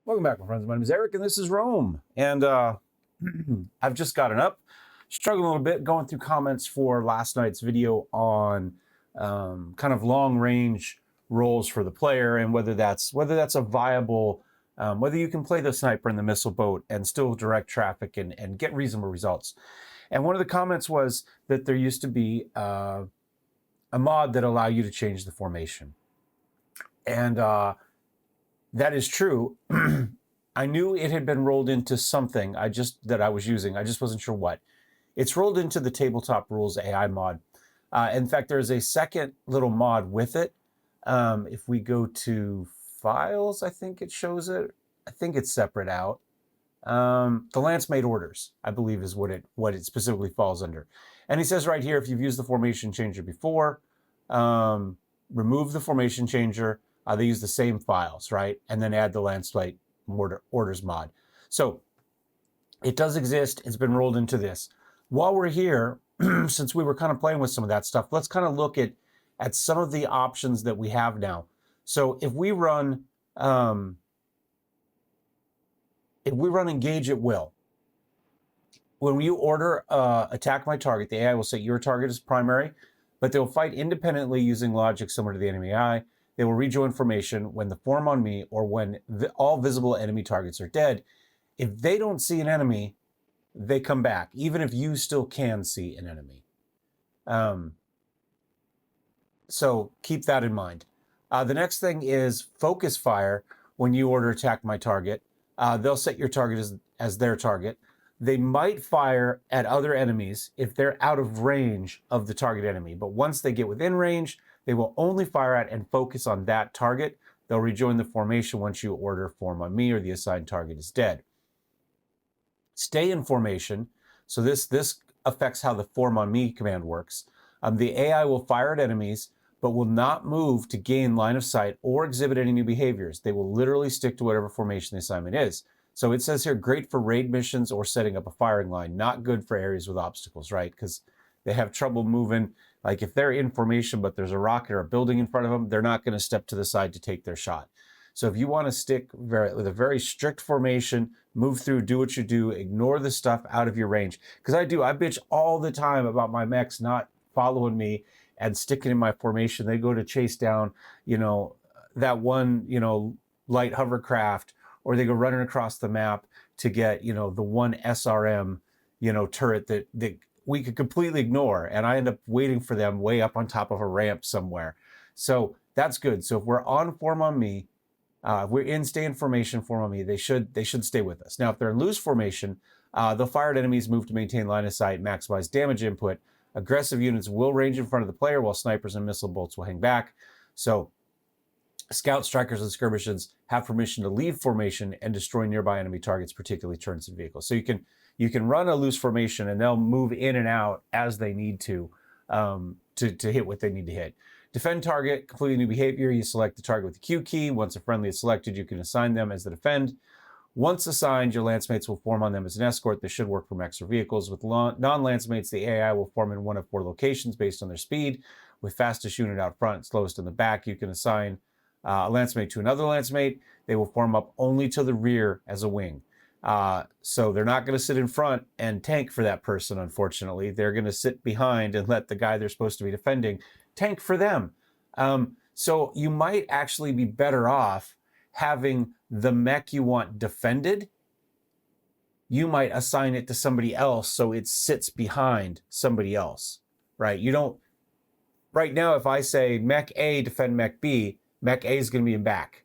Welcome back, my friends. My name is Eric, and this is Rome. And I've just gotten up, struggling a little bit, going through comments for last night's video on kind of long-range roles for the player, and whether that's a viable, whether you can play the sniper in the missile boat and still direct traffic and get reasonable results. And one of the comments was that there used to be a mod that allow you to change the formation, and that is true. I knew it had been rolled into something that I was using. I just wasn't sure what. It's rolled into the TTrulez AI mod. In fact, there's a second little mod with it. If we go to files, I think it shows it. I think it's separate out. The Lance made orders, I believe, is what it specifically falls under. And he says right here, if you've used the formation changer before, remove the formation changer. They use the same files, right? And then add the Lance Flight orders mod. So it does exist. It's been rolled into this. While we're here, since we were kind of playing with some of that stuff, let's kind of look at some of the options that we have now. So if we run engage at will, when you order attack my target, the AI will set your target as primary, but they'll fight independently using logic similar to the enemy AI. They will rejoin formation when the form on me or when all visible enemy targets are dead. If they don't see an enemy, they come back, even if you still can see an enemy. So keep that in mind. The next thing is focus fire. When you order attack my target, they'll set your target as their target. They might fire at other enemies if they're out of range of the target enemy, but once they get within range, they will only fire at and focus on that target. They'll rejoin the formation once you order form on me or the assigned target is dead. Stay in formation. So this affects how the form on me command works. The AI will fire at enemies, but will not move to gain line of sight or exhibit any new behaviors. They will literally stick to whatever formation the assignment is. So it says here, great for raid missions or setting up a firing line. Not good for areas with obstacles, right? Because they have trouble moving. Like if they're in formation, but there's a rocket or a building in front of them, they're not going to step to the side to take their shot. So if you want to stick with a very strict formation, move through, do what you do, ignore the stuff out of your range. Because I bitch all the time about my mechs not following me and sticking in my formation. They go to chase down, that one, light hovercraft, or they go running across the map to get, the one SRM, turret that we could completely ignore. And I end up waiting for them way up on top of a ramp somewhere. So that's good. So if we're on form on me, if we're in stay in formation form on me, they should stay with us. Now, if they're in loose formation, they'll fire at enemies, move to maintain line of sight, maximize damage input. Aggressive units will range in front of the player, while snipers and missile bolts will hang back. So scout, strikers, and skirmishers have permission to leave formation and destroy nearby enemy targets, particularly turrets and vehicles. So you can run a loose formation, and they'll move in and out as they need to hit what they need to hit. Defend target, completely new behavior. You select the target with the Q key. Once a friendly is selected, you can assign them as the defend. Once assigned, your lance mates will form on them as an escort. This should work for mechs or vehicles. With non-lance mates, the AI will form in one of 4 locations based on their speed. With fastest unit out front, slowest in the back, you can assign a lance mate to another lance mate. They will form up only to the rear as a wing. So they're not going to sit in front and tank for that person, unfortunately. They're going to sit behind and let the guy they're supposed to be defending tank for them. So you might actually be better off having the mech you want defended. You might assign it to somebody else so it sits behind somebody else, right? Right now, if I say mech A defend mech B, mech A is going to be in back.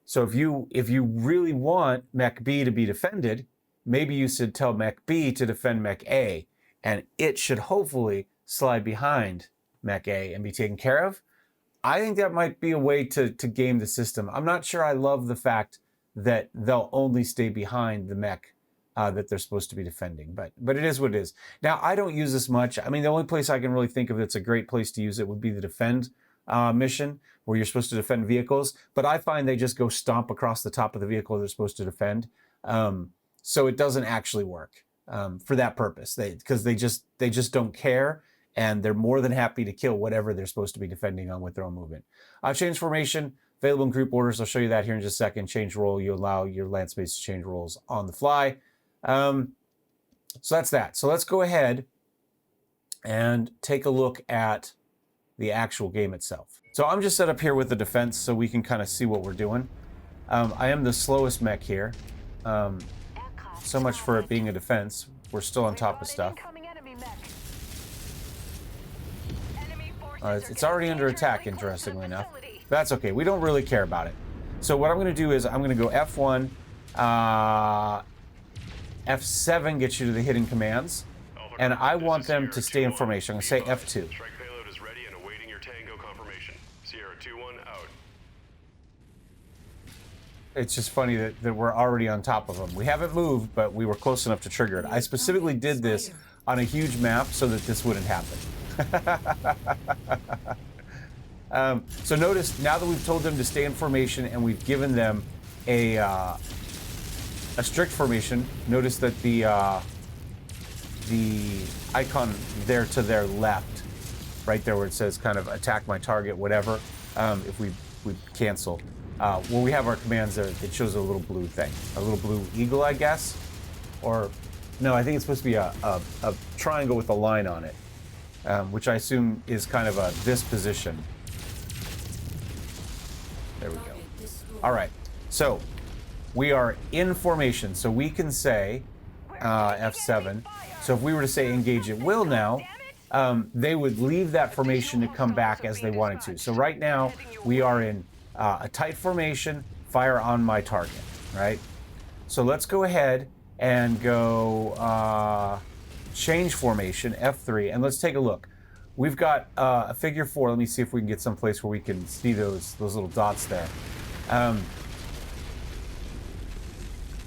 So if you really want mech B to be defended, maybe you should tell mech B to defend mech A, and it should hopefully slide behind mech A and be taken care of. I think that might be a way to game the system. I'm not sure I love the fact that they'll only stay behind the mech that they're supposed to be defending, but it is what it is. Now, I don't use this much. I mean, the only place I can really think of that's a great place to use it would be the defend mission, where you're supposed to defend vehicles, but I find they just go stomp across the top of the vehicle they're supposed to defend. So it doesn't actually work for that purpose, because they just don't care, and they're more than happy to kill whatever they're supposed to be defending on with their own movement. Change formation, Available in group orders. I'll show you that here in just a second. Change role. You allow your land space to change roles on the fly. So that's that. So let's go ahead and take a look at the actual game itself. So I'm just set up here with the defense so we can kind of see what we're doing. I am the slowest mech here. So much for it being a defense. We're still on top of stuff. It's already under attack, interestingly enough. That's okay. We don't really care about it. So what I'm going to do is I'm going to go F1, F7 gets you to the hidden commands, and I want them to stay in formation. I'm going to say F2. Strike payload is ready and awaiting your tango confirmation. Sierra 2-1 out. It's just funny that we're already on top of them. We haven't moved, but we were close enough to trigger it. I specifically did this on a huge map so that this wouldn't happen. So notice, now that we've told them to stay in formation and we've given them a strict formation, notice that the icon there to their left, right there where it says kind of attack my target, whatever, if we cancel, where we have our commands there, it shows a little blue thing, a little blue eagle, I guess, or no, I think it's supposed to be a triangle with a line on it, which I assume is kind of this position. There we go. All right, so we are in formation, so we can say F7. So if we were to say engage at will now, they would leave that formation to come back as they wanted to. So right now we are in a tight formation, fire on my target, right? So let's go ahead and go change formation, F3, and let's take a look. We've got a figure 4. Let me see if we can get some place where we can see those little dots there.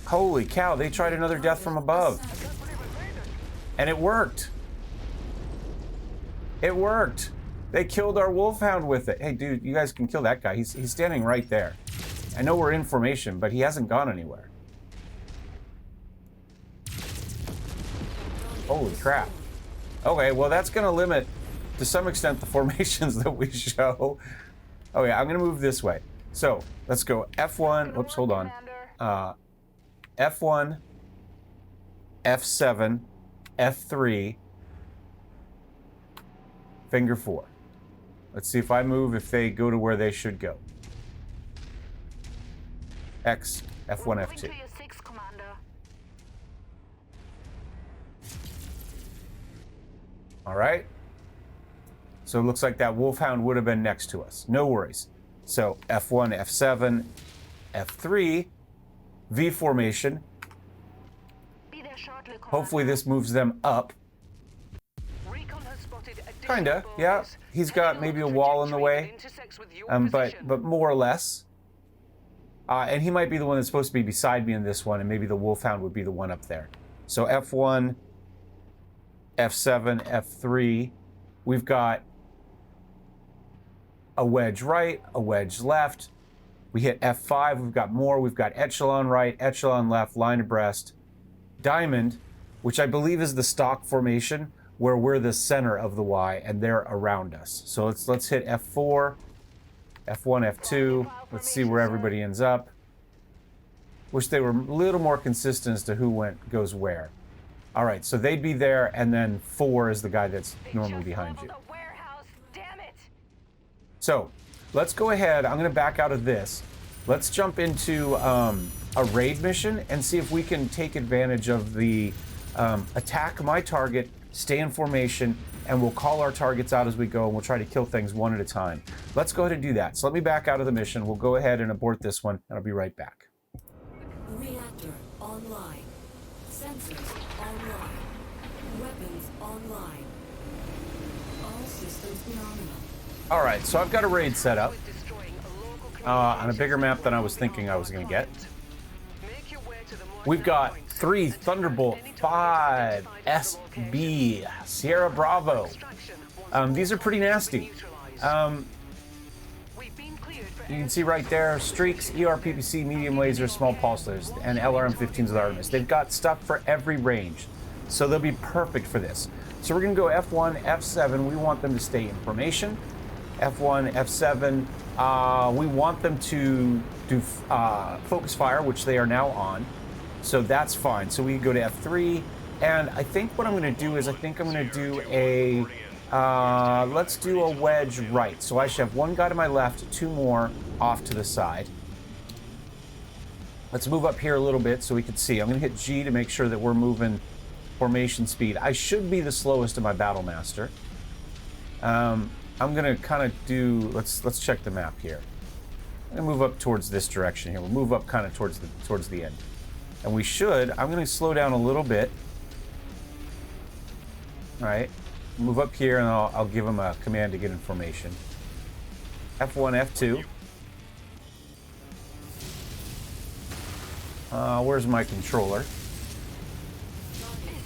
Holy cow, they tried another death from above. And it worked. It worked. They killed our wolfhound with it. Hey, dude, you guys can kill that guy. He's standing right there. I know we're in formation, but he hasn't gone anywhere. Holy crap. Okay, well, that's going to limit, to some extent, the formations that we show. Oh, yeah, I'm going to move this way. So, let's go F1. Whoops, hold on. F1, F7, F3, finger 4. Let's see if I move, if they go to where they should go. X, F1, F2. All right. So it looks like that wolfhound would have been next to us. No worries. So F1, F7, F3, V formation. Hopefully this moves them up. Kinda, yeah. He's got maybe a wall in the way, but more or less. And he might be the one that's supposed to be beside me in this one, and maybe the wolfhound would be the one up there. So F1, F7, F3. We've got a wedge right, a wedge left. We hit F5, we've got more. We've got echelon right, echelon left, line abreast. Diamond, which I believe is the stock formation, where we're the center of the Y and they're around us. So let's hit F4, F1, F2. Let's see where everybody ends up. Wish they were a little more consistent as to who goes where. All right, so they'd be there, and then 4 is the guy that's normally behind you. So let's go ahead. I'm going to back out of this. Let's jump into a raid mission and see if we can take advantage of the attack my target, stay in formation, and we'll call our targets out as we go, and we'll try to kill things one at a time. Let's go ahead and do that. So let me back out of the mission. We'll go ahead and abort this one, and I'll be right back. Reactor online. Sensors online. Weapons online. All systems nominal. All right, so I've got a raid set up on a bigger map than I was thinking I was going to get. We've got 3 Thunderbolt 5 SB Sierra Bravo. These are pretty nasty. You can see right there, streaks, ERPPC, medium laser, small pulse lasers, and LRM-15s with Artemis. They've got stuff for every range, so they'll be perfect for this. So we're going to go F1, F7. We want them to stay in formation. F1, F7, we want them to do focus fire, which they are now on. So that's fine. So we can go to F3. And I think what I'm going to do is I think I'm going to do a, let's do a wedge right. So I should have one guy to my left, two more off to the side. Let's move up here a little bit so we can see. I'm going to hit G to make sure that we're moving formation speed. I should be the slowest of my battle master. I'm going to kind of do, let's check the map here. I'm going to move up towards this direction here. We'll move up kind of towards the end. And we should, I'm going to slow down a little bit. All right, move up here and I'll give him a command to get in formation. F1, F2. Where's my controller?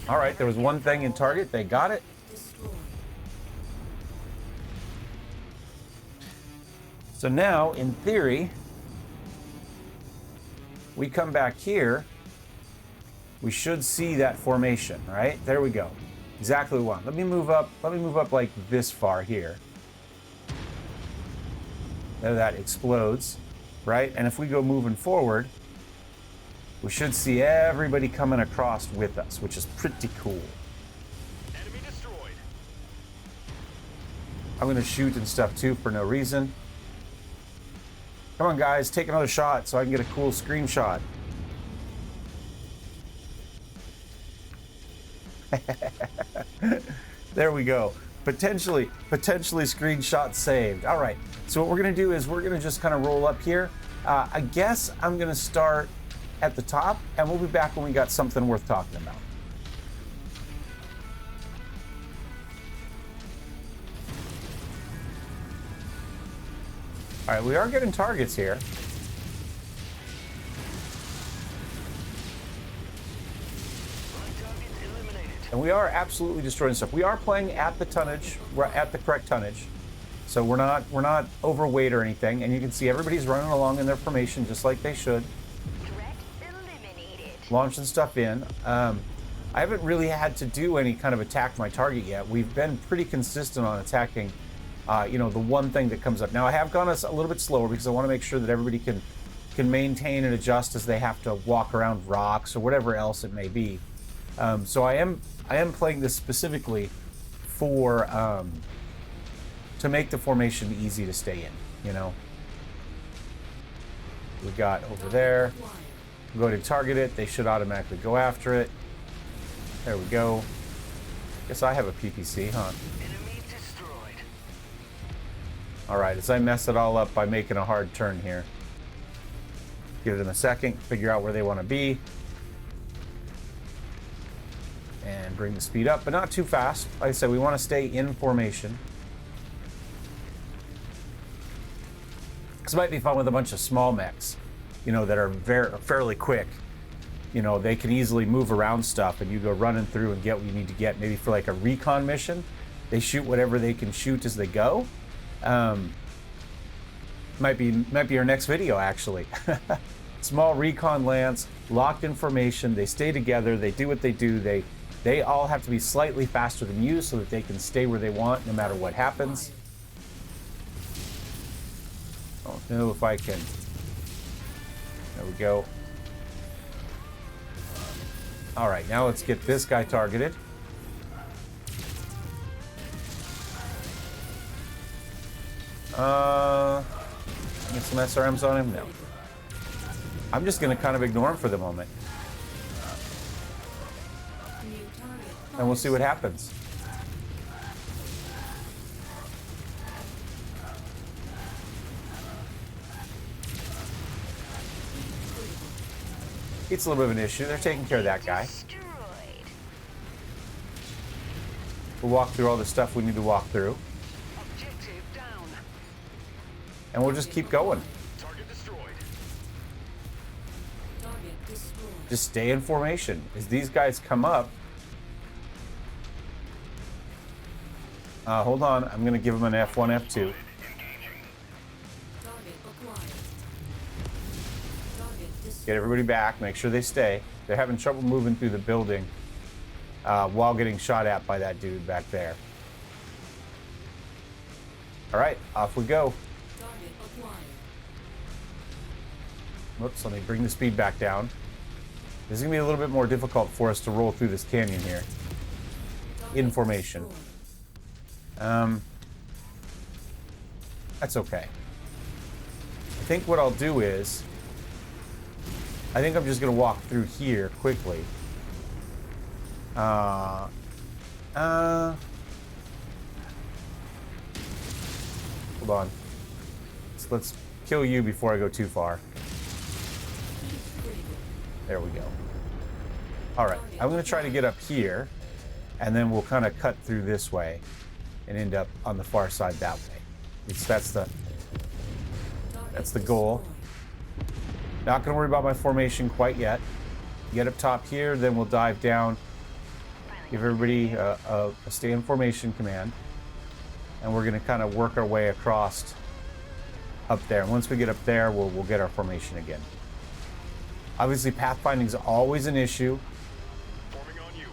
All right, there was one thing in target. They got it. So now, in theory, we come back here. We should see that formation, right? There we go. Exactly what we want. Let me move up like this far here. There that explodes, right? And if we go moving forward, we should see everybody coming across with us, which is pretty cool. Enemy destroyed. I'm gonna shoot and stuff too for no reason. Come on guys, take another shot so I can get a cool screenshot. There we go. Potentially screenshot saved. All right. So what we're gonna do is we're gonna just kind of roll up here. I guess I'm gonna start at the top, and we'll be back when we got something worth talking about. All right, we are getting targets here. And we are absolutely destroying stuff. We are playing at the tonnage. We're at the correct tonnage. So we're not overweight or anything. And you can see everybody's running along in their formation just like they should. Launching stuff in. I haven't really had to do any kind of attack my target yet. We've been pretty consistent on attacking, the one thing that comes up. Now I have gone a little bit slower because I want to make sure that everybody can maintain and adjust as they have to walk around rocks or whatever else it may be. So I am playing this specifically for to make the formation easy to stay in. We got over there. Go to target it. They should automatically go after it. There we go. Guess I have a PPC, huh? Enemy destroyed. All right, as I mess it all up by making a hard turn here. Give them a second, figure out where they want to be. And bring the speed up, but not too fast. Like I said, we want to stay in formation. This might be fun with a bunch of small mechs, that are fairly quick. They can easily move around stuff, and you go running through and get what you need to get. Maybe for like a recon mission, they shoot whatever they can shoot as they go. Might be our next video, actually. Small recon lance, locked in formation. They stay together. They do what they do. They all have to be slightly faster than you so that they can stay where they want no matter what happens. I don't know if I can. There we go. All right, now let's get this guy targeted. Get some SRMs on him? No. I'm just gonna kind of ignore him for the moment. And we'll see what happens. It's a little bit of an issue. They're taking care of that guy. We'll walk through all the stuff we need to walk through. Objective down. And we'll just keep going. Target destroyed. Target destroyed. Just stay in formation. As these guys come up. Hold on. I'm going to give them an F1, F2. Target acquired. Target destroyed. Get everybody back. Make sure they stay. They're having trouble moving through the building while getting shot at by that dude back there. All right. Off we go. Target acquired. Whoops, let me bring the speed back down. This is going to be a little bit more difficult for us to roll through this canyon here. In formation. That's okay. I think what I'll do is, I think I'm just going to walk through here quickly. Hold on. Let's kill you before I go too far. There we go. All right, I'm going to try to get up here, and then we'll kind of cut through this way and end up on the far side that way. That's the goal. Not going to worry about my formation quite yet. Get up top here, then we'll dive down. Give everybody a stay in formation command, and we're going to kind of work our way across up there. And once we get up there, we'll get our formation again. Obviously, pathfinding is always an issue. Forming on you.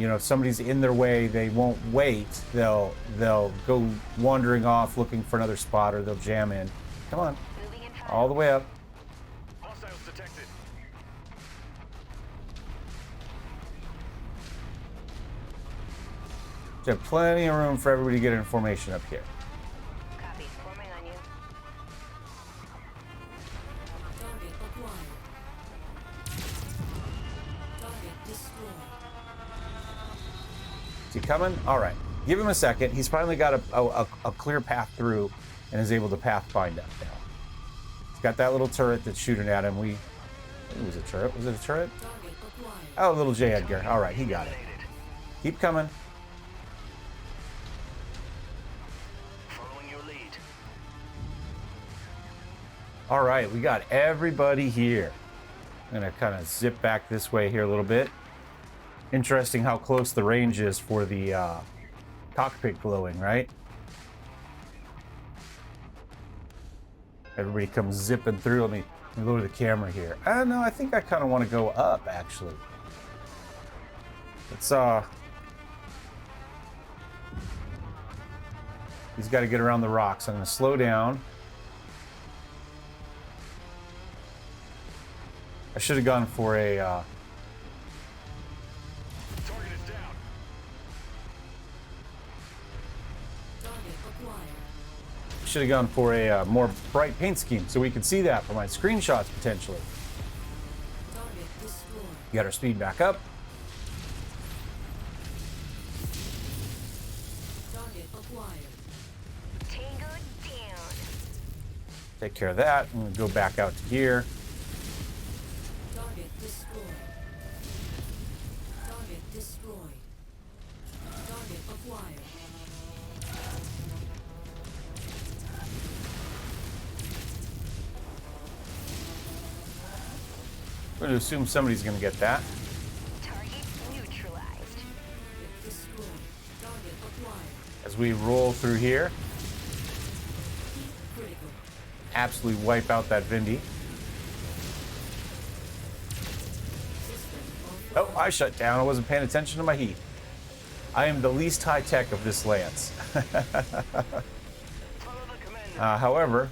You know, if somebody's in their way, they won't wait. They'll go wandering off looking for another spot, or they'll jam in. Come on, all the way up. Hostiles detected. There's plenty of room for everybody to get information up here. Copy. Forming on you. Target acquired. Target destroyed. Is he coming? All right. Give him a second. He's finally got a clear path through and is able to pathfind up now. He's got that little turret that's shooting at him. It was a turret. Was it a turret? Target acquired. Oh, little J. Edgar. All right, he got it. Keep coming. Following your lead. All right, we got everybody here. I'm going to kind of zip back this way here a little bit. Interesting how close the range is for the cockpit glowing, right? Everybody comes zipping through. Let me lower the camera here. No, I think I kind of want to go up, actually. Let's, he's got to get around the rocks. I'm going to slow down. I should have gone for a, Target is down. Target acquired. should have gone for a more bright paint scheme so we could see that for my screenshots potentially. Target destroyed. Get our speed back up. Target acquired. Tango down. Take care of that. I'm going to go back out to here. Target destroyed. Target destroyed. Target acquired. I'm going to assume somebody's going to get that. Target neutralized. Target destroyed. Target acquired. As we roll through here, Critical. absolutely wipe out that Vindy. System Oh, I shut down. I wasn't paying attention to my heat. I am the least high-tech of this lance. Follow the commander. However,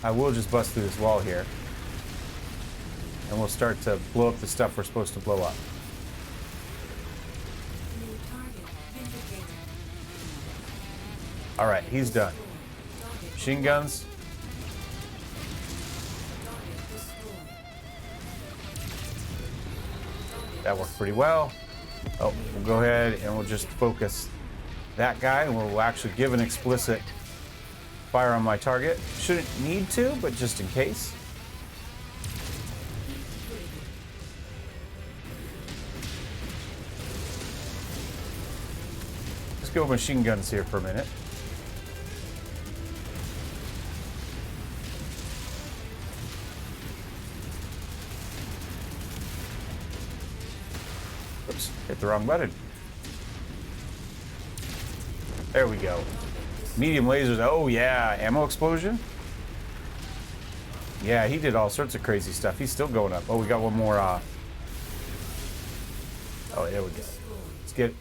I will just bust through this wall here. And we'll start to blow up the stuff we're supposed to blow up. new target vindicated. All right, he's done. Target Machine guns. target destroyed. That worked pretty well. Oh, we'll go ahead and we'll just focus that guy, and we'll actually give an explicit fire on my target. Shouldn't need to, but just in case. Let's go with machine guns here for a minute. Oops, hit the wrong button. There we go. Medium lasers. Oh yeah, ammo explosion. Yeah, he did all sorts of crazy stuff. He's still going up. Oh, we got one more. Oh, there we go. Let's get.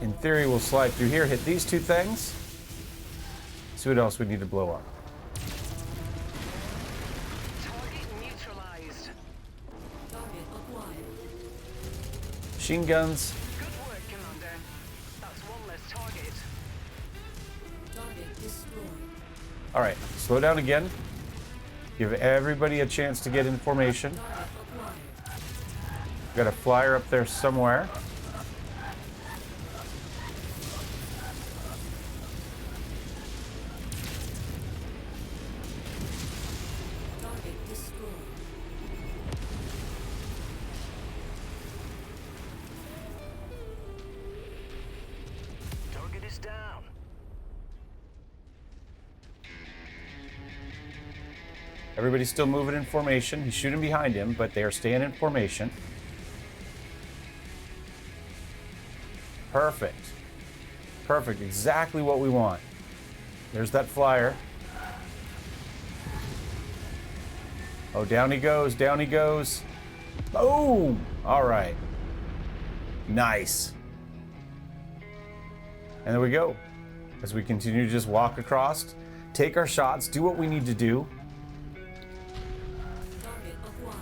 In theory, we'll slide through here, hit these two things. See what else we need to blow up. Machine guns. Good work, Commander. That's one less target. Target destroyed. All right, slow down again. Give everybody a chance to get in formation. Target acquired. Got a flyer up there somewhere. Target destroyed. Target is down. Everybody's still moving in formation. He's shooting behind him, but they are staying in formation. Perfect. Perfect. Exactly what we want. There's that flyer. Oh, down he goes. Down he goes. Boom! All right. Nice. And there we go. As we continue to just walk across, take our shots, do what we need to do. Target acquired.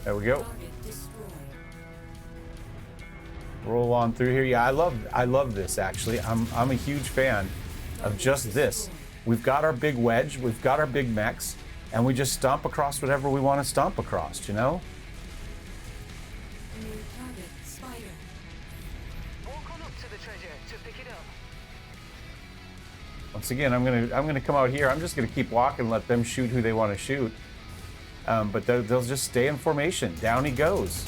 There we go. Target destroyed. Roll on through here. Yeah, I love this actually. I'm a huge fan of just this. We've got our big wedge, we've got our big mechs, and we just stomp across whatever we want to stomp across, you know? New target spider. Walk on up to the treasure to pick it up. Once again, I'm gonna come out here. I'm just gonna keep walking, and let them shoot who they want to shoot. But they'll just stay in formation. Down he goes.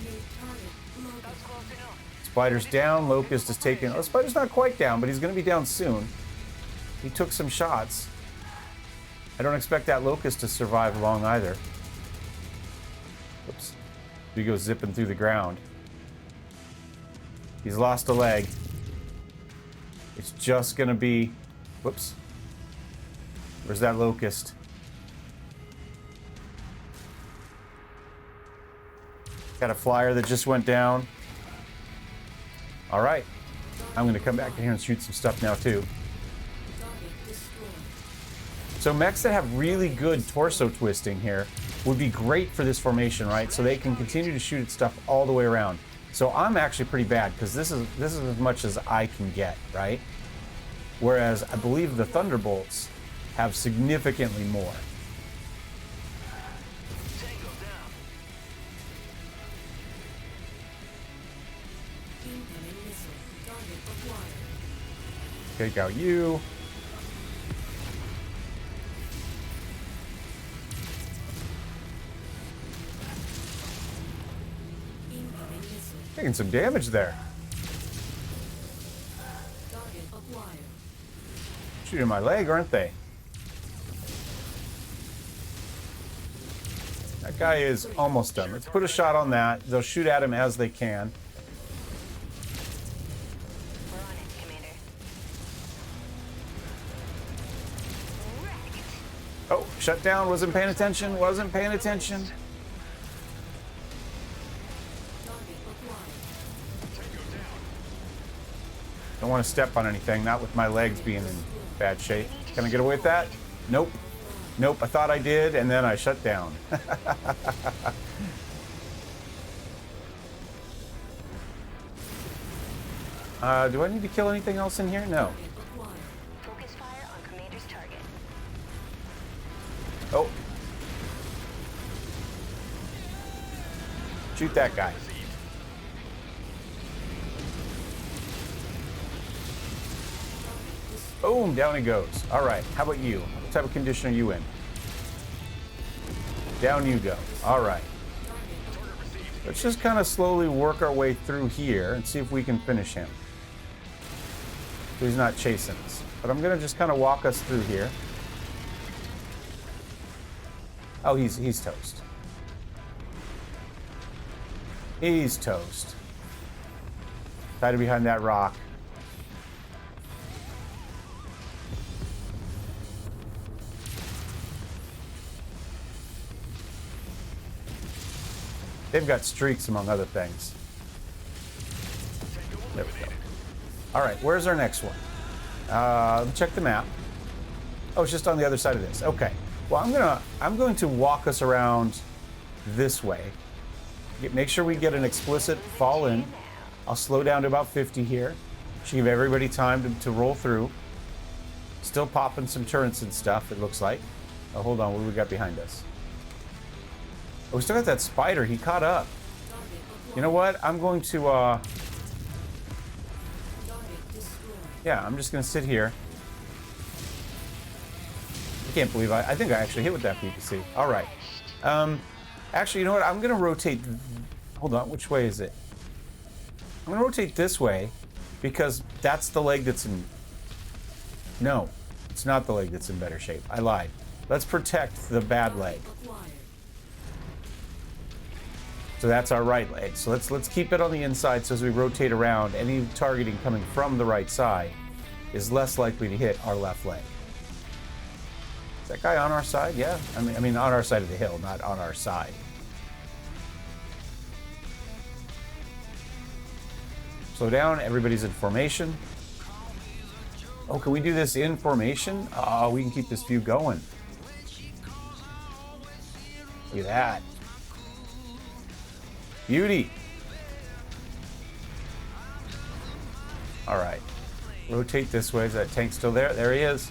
New target located. That's close enough. Spider's down. Locust is taken. Oh, Spider's not quite down, but he's gonna be down soon. He took some shots. I don't expect that Locust to survive long either. Oops. He goes zipping through the ground. He's lost a leg. It's just gonna be... Whoops. Where's that Locust? Got a flyer that just went down. All right. I'm gonna come back in here and shoot some stuff now too. Target destroyed. So mechs that have really good torso twisting here would be great for this formation, right? So they can continue to shoot at stuff all the way around. So I'm actually pretty bad because this is as much as I can get, right? Whereas I believe the Thunderbolts have significantly more. Tango down. Incoming missile. Target acquired. Take out you. Incoming missile. Taking some damage there. Target acquired. Shooting my leg, aren't they? That guy is almost done. Let's put a shot on that. They'll shoot at him as they can. We're on it, Commander. Wrecked. Oh, shut down. Wasn't paying attention. Wasn't paying attention. Target acquired. Don't want to step on anything. Not with my legs being in bad shape. Can I get away with that? Nope. Nope. I thought I did, and then I shut down. Do I need to kill anything else in here? No. Target acquired. Focus fire on Commander's target. Oh. Shoot that guy. Boom, down he goes. All right, how about you? What type of condition are you in? Down you go. All right. Let's just kind of slowly work our way through here and see if we can finish him. So he's not chasing us. But I'm going to just kind of walk us through here. Oh, he's toast. He's toast. Hiding behind that rock. They've got streaks, among other things. There we go. All right, where's our next one? Let's check the map. Oh, it's just on the other side of this. Okay. Well, I'm going to walk us around this way. Make sure we get an explicit fall in. I'll slow down to about 50 here. Should give everybody time to roll through. Still popping some turrets and stuff, it looks like. Oh, hold on, what do we got behind us? Oh, we still got that spider. He caught up. You know what? I'm going to, yeah, I'm just going to sit here. I can't believe I think I actually hit with that PPC. All right. Actually, you know what? I'm going to rotate. Hold on. Which way is it? I'm going to rotate this way because that's the leg that's in... No, it's not the leg that's in better shape. I lied. Let's protect the bad leg. So that's our right leg. So let's keep it on the inside so as we rotate around, any targeting coming from the right side is less likely to hit our left leg. Is that guy on our side? Yeah. I mean on our side of the hill, not on our side. Slow down. Everybody's in formation. Oh, can we do this in formation? Oh, we can keep this view going. Look at that. Beauty. All right. Rotate this way. Is that tank still there? There he is.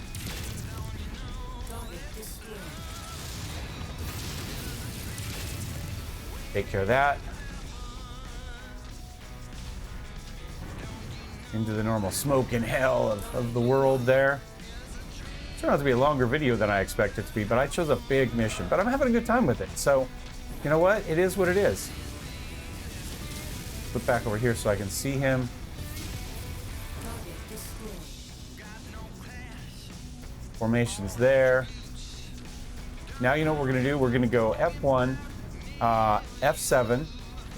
Take care of that. Into the normal smoke and hell of the world there. It turned out to be a longer video than I expected it to be, but I chose a big mission. But I'm having a good time with it. So, you know what? It is what it is. Flip back over here so I can see him. Formation's there. Now you know what we're going to do? We're going to go F1, F7,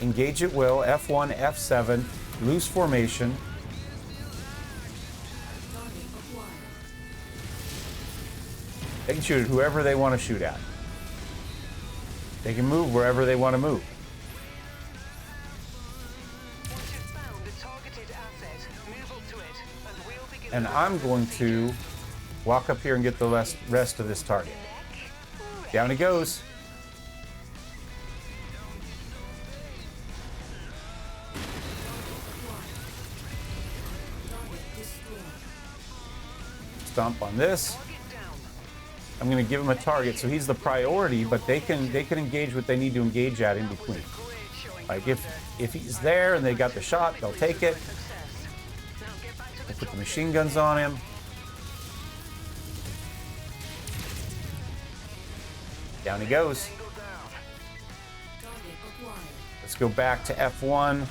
engage at will, F1, F7, loose formation. They can shoot at whoever they want to shoot at. They can move wherever they want to move. And I'm going to walk up here and get the rest of this target. Down he goes. Stomp on this. I'm going to give him a target, so he's the priority, but they can engage what they need to engage at in between. Like if he's there and they got the shot, they'll take it. They'll put the machine guns on him. Down he goes. Let's go back to F1,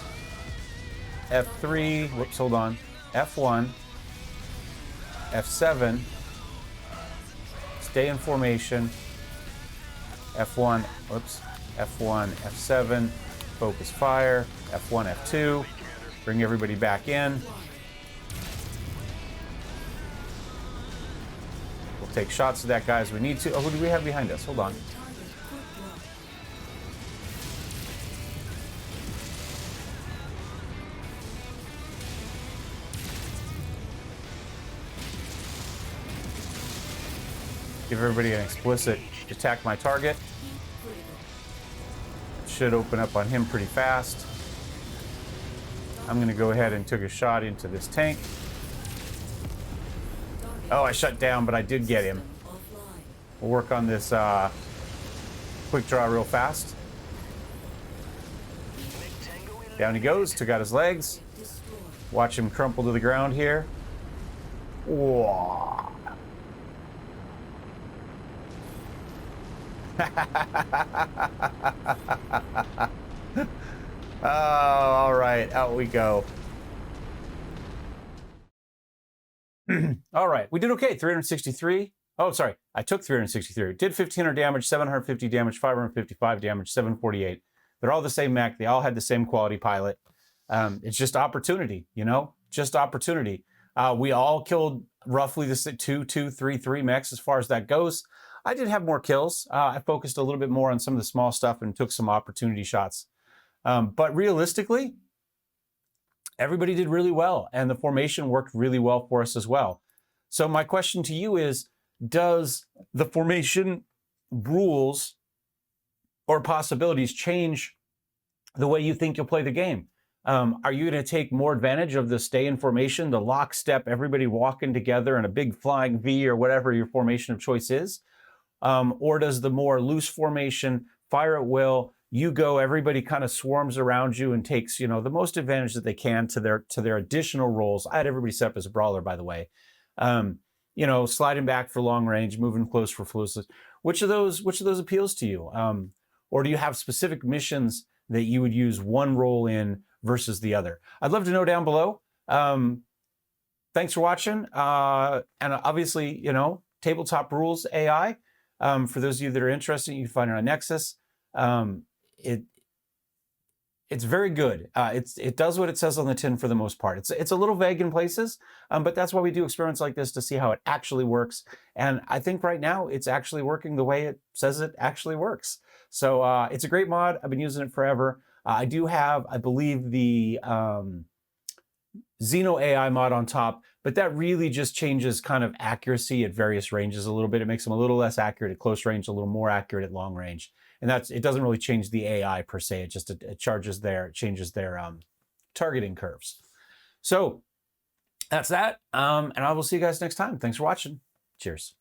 F3, whoops, hold on, F1, F7, stay in formation, F1, whoops, F1, F7, focus fire, F1, F2, bring everybody back in. We'll take shots of that guy as we need to. Oh, who do we have behind us? Hold on. Give everybody an explicit attack my target. Should open up on him pretty fast. I'm going to go ahead and take a shot into this tank. Oh, I shut down, but I did get him. We'll work on this quick draw real fast. Down he goes, took out his legs. Watch him crumple to the ground here. Whoa. Oh, all right, out we go. All right, we did okay. 363. Oh, sorry, I took 363. Did 1,500 damage, 750 damage, 555 damage, 748. They're all the same mech. They all had the same quality pilot. It's just opportunity, you know, just opportunity. We all killed roughly the 2-3 mechs as far as that goes. I did have more kills. I focused a little bit more on some of the small stuff and took some opportunity shots. But realistically, everybody did really well, and the formation worked really well for us as well. So my question to you is, does the formation rules or possibilities change the way you think you'll play the game? Are you going to take more advantage of the stay in formation, the lockstep, everybody walking together in a big flying V or whatever your formation of choice is? Or does the more loose formation, fire at will, you go, everybody kind of swarms around you and takes, the most advantage that they can to their additional roles? I had everybody set up as a brawler, by the way. Sliding back for long range, moving close for flawless. Which of those appeals to you? Or do you have specific missions that you would use one role in versus the other? I'd love to know down below. Thanks for watching. And obviously, TTrulez AI. For those of you that are interested, you can find it on Nexus. It's very good. It does what it says on the tin for the most part. It's a little vague in places, but that's why we do experiments like this, to see how it actually works. And I think right now it's actually working the way it says it actually works. So it's a great mod. I've been using it forever. I do have, I believe, the Xeno AI mod on top, but that really just changes kind of accuracy at various ranges a little bit. It makes them a little less accurate at close range, a little more accurate at long range. And it doesn't really change the AI per se. It just changes their targeting curves. So that's that. And I will see you guys next time. Thanks for watching. Cheers.